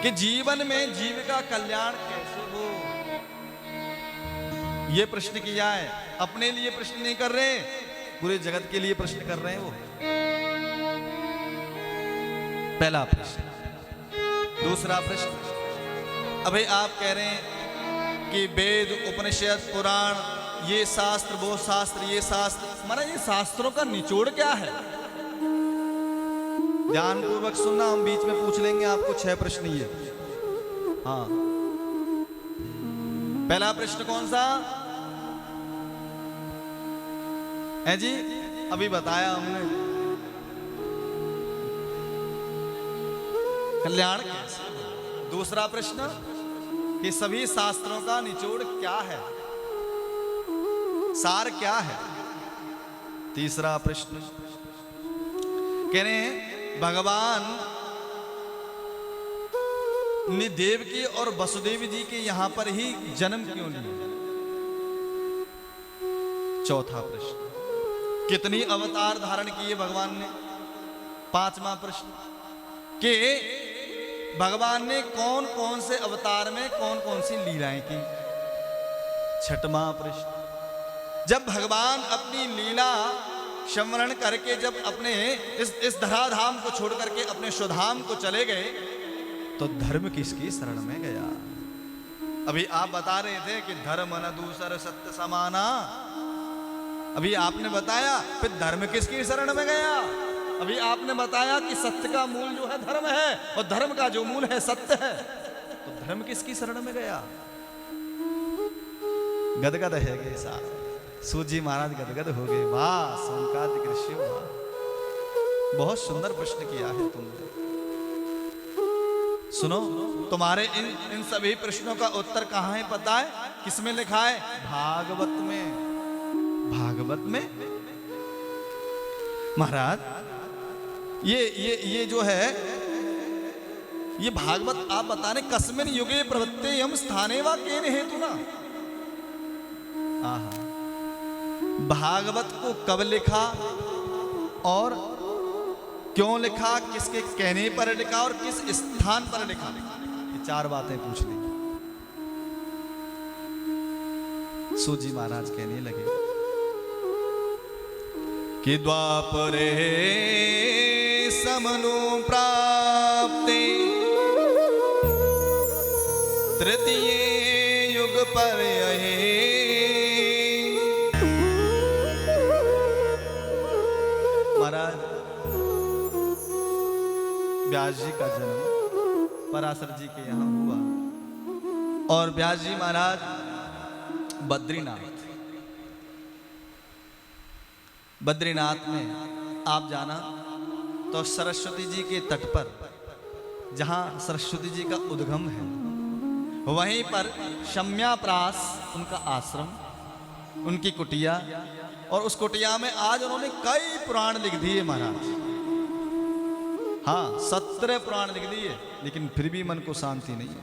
कि जीवन में जीव का कल्याण कैसे हो, ये प्रश्न किया है। अपने लिए प्रश्न नहीं कर रहे, पूरे जगत के लिए प्रश्न कर रहे हैं वो। पहला प्रश्न। दूसरा प्रश्न, अभी आप कह रहे हैं कि वेद, उपनिषद, पुराण, ये शास्त्र, वो शास्त्र, ये शास्त्र, माना ये शास्त्रों का निचोड़ क्या है? ध्यानपूर्वक सुनना, हम बीच में पूछ लेंगे आपको 6 प्रश्न ये। हाँ, पहला प्रश्न कौन सा है जी? अभी बताया हमने, कल्याण कैसे। दूसरा प्रश्न कि सभी शास्त्रों का निचोड़ क्या है, सार क्या है। तीसरा प्रश्न, कह रहे हैं भगवान ने देवकी और वसुदेव जी के यहां पर ही जन्म क्यों लिया। चौथा प्रश्न, कितनी अवतार धारण किए भगवान ने। पांचवा प्रश्न, कि भगवान ने कौन कौन से अवतार में कौन कौन सी लीलाएं की। छठवां प्रश्न, जब भगवान अपनी लीला स्मरण करके जब अपने इस धराधाम को छोड़ करके अपने स्वधाम को चले गए, तो धर्म किसकी शरण में गया। अभी आप बता रहे थे कि धर्म न दूसर सत्य समाना, अभी आपने बताया, फिर धर्म किसकी शरण में गया। अभी आपने बताया कि सत्य का मूल जो है धर्म है, और धर्म का जो मूल है सत्य है, तो धर्म किसकी शरण में गया। गदगद है गए साहब, सूजी महाराज गदगद हो गए। वाह संकादिक ऋषि, बहुत सुंदर प्रश्न किया है तुमने। सुनो, तुम्हारे इन सभी प्रश्नों का उत्तर कहां है पता है? किसमें लिखा है? भागवत में। भागवत में महाराज, ये जो है, ये भागवत आप बताने कस्मिन युगे प्रवृत्ते हम स्थाने वा केन हेतु ना। आहा, भागवत को कब लिखा और क्यों लिखा, किसके कहने पर लिखा और किस स्थान पर लिखा, ये 4 बातें पूछ ली। सूजी महाराज कहने लगे कि द्वापरे समनु प्राप्ते तृतीय युग पर महाराज, व्यास जी का जन्म पराशर जी के यहां हुआ, और व्यास जी महाराज बद्रीनाथ में आप जाना तो सरस्वती जी के तट पर, जहां सरस्वती जी का उद्गम है, वहीं पर शम्याप्रास उनका आश्रम, उनकी कुटिया, और उस कुटिया में आज उन्होंने कई पुराण लिख दिए महाराज। हाँ, 17 पुराण लिख दिए, लेकिन फिर भी मन को शांति नहीं है।